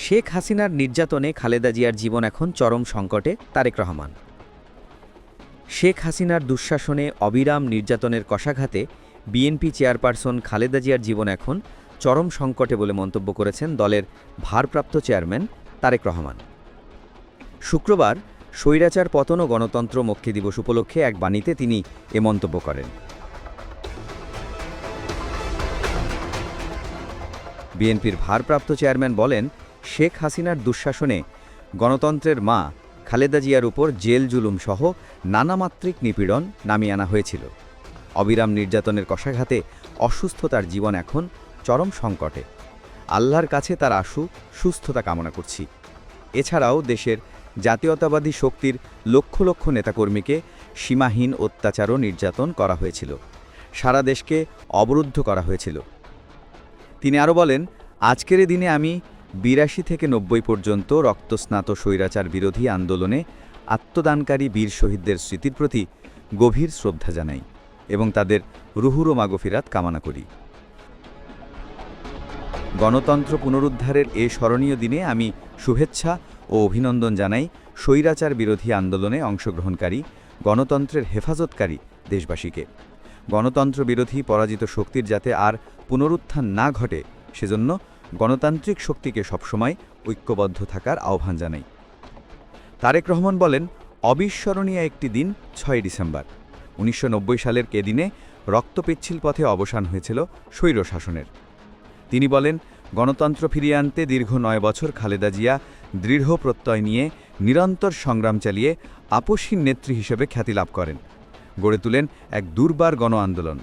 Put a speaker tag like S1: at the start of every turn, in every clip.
S1: শেখ হাসিনার নির্যাতনে খালেদা জিয়ার জীবন এখন চরম সংকটে। তারেক রহমান। শেখ হাসিনার দুঃশাসনে অবিরাম নির্যাতনের কষাঘাতে বিএনপি চেয়ারপারসন খালেদা জিয়ার জীবন এখন চরম সংকটে বলে মন্তব্য করেছেন দলের ভারপ্রাপ্ত চেয়ারম্যান তারেক রহমান। শুক্রবার স্বৈরাচার পতন ও গণতন্ত্র মুক্তি দিবস উপলক্ষে এক বাণীতে তিনি এ মন্তব্য করেন। বিএনপির ভারপ্রাপ্ত চেয়ারম্যান বলেন, শেখ হাসিনার দুঃশাসনে গণতন্ত্রের মা খালেদা জিয়ার উপর জেল জুলুম সহ নানামাত্রিক নিপীড়ন নামিয়ে আনা হয়েছিল। অবিরাম নির্যাতনের কষাঘাতে অসুস্থতার জীবন এখন চরম সংকটে। আল্লাহর কাছে তার আশু সুস্থতা কামনা করছি। এছাড়াও দেশের জাতীয়তাবাদী শক্তির লক্ষ লক্ষ নেতাকর্মীকে সীমাহীন অত্যাচার ও নির্যাতন করা হয়েছিল। সারা দেশকে অবরুদ্ধ করা হয়েছিল। তিনি আরও বলেন, আজকের দিনে আমি ৮২ থেকে ৯০ পর্যন্ত রক্তস্নাত স্বৈরাচার বিরোধী আন্দোলনে আত্মদানকারী বীর শহীদদের স্মৃতির প্রতি গভীর শ্রদ্ধা জানাই এবং তাদের রুহুর মাগফিরাত কামনা করি। গণতন্ত্র পুনরুদ্ধারের এ স্মরণীয় দিনে আমি শুভেচ্ছা ও অভিনন্দন জানাই স্বৈরাচার বিরোধী আন্দোলনে অংশগ্রহণকারী গণতন্ত্রের হেফাজতকারী দেশবাসীকে। গণতন্ত্র বিরোধী পরাজিত শক্তির যাতে আর পুনরুত্থান না ঘটে, সেজন্য গণতান্ত্রিক শক্তিকে সবসময় ঐক্যবদ্ধ থাকার আহ্বান জানাই। তারেক রহমান বলেন, অবিস্মরণীয় একটি দিন ৬ ডিসেম্বর ১৯৯০ সালের কে দিনে রক্তপিচ্ছিল পথে অবসান হয়েছিল স্বৈরশাসনের। তিনি বলেন, গণতন্ত্র ফিরিয়ে আনতে দীর্ঘ ৯ বছর খালেদা জিয়া দৃঢ় প্রত্যয় নিয়ে নিরন্তর সংগ্রাম চালিয়ে আপসহীন নেত্রী হিসেবে খ্যাতি লাভ করেন, গড়ে তোলেন এক দুর্বার গণ আন্দোলন।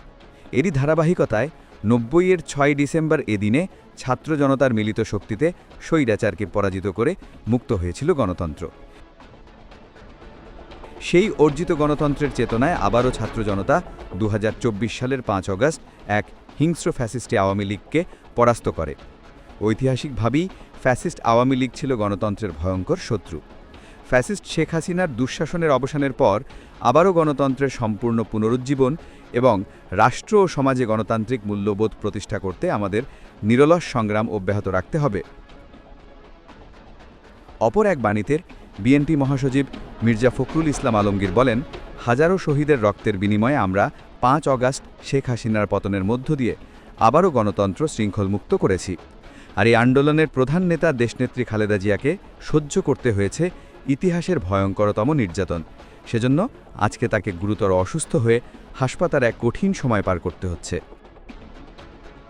S1: এরই ধারাবাহিকতায় ৯০-এর ৬ ডিসেম্বর এদিনে ছাত্র জনতার মিলিত শক্তিতে স্বৈরাচারকে পরাজিত করে মুক্ত হয়েছিল গণতন্ত্র। সেই অর্জিত গণতন্ত্রের চেতনায় আবারও ছাত্র জনতা ২০২৪ সালের ৫ অগাস্ট এক হিংস্র ফ্যাসিস্টে আওয়ামী লীগকে পরাস্ত করে। ঐতিহাসিকভাবেই ফ্যাসিস্ট আওয়ামী লীগ ছিল গণতন্ত্রের ভয়ঙ্কর শত্রু। ফ্যাসিস্ট শেখ হাসিনার দুঃশাসনের অবসানের পর আবারও গণতন্ত্রের সম্পূর্ণ পুনরুজ্জীবন এবং রাষ্ট্র ও সমাজে গণতান্ত্রিক মূল্যবোধ প্রতিষ্ঠা করতে আমাদের নিরলস সংগ্রাম অব্যাহত রাখতে হবে। অপর এক বাণীতে বিএনপি মহাসচিব মির্জা ফখরুল ইসলাম আলমগীর বলেন, হাজারো শহীদের রক্তের বিনিময়ে আমরা ৫ অগাস্ট শেখ হাসিনার পতনের মধ্য দিয়ে আবারও গণতন্ত্র শৃঙ্খলমুক্ত করেছি। আর এই আন্দোলনের প্রধান নেতা দেশনেত্রী খালেদা জিয়াকে সহ্য করতে হয়েছে ইতিহাসের ভয়ঙ্করতম নির্যাতন। সেজন্য আজকে তাকে গুরুতর অসুস্থ হয়ে হাসপাতালে এক কঠিন সময় পার করতে হচ্ছে।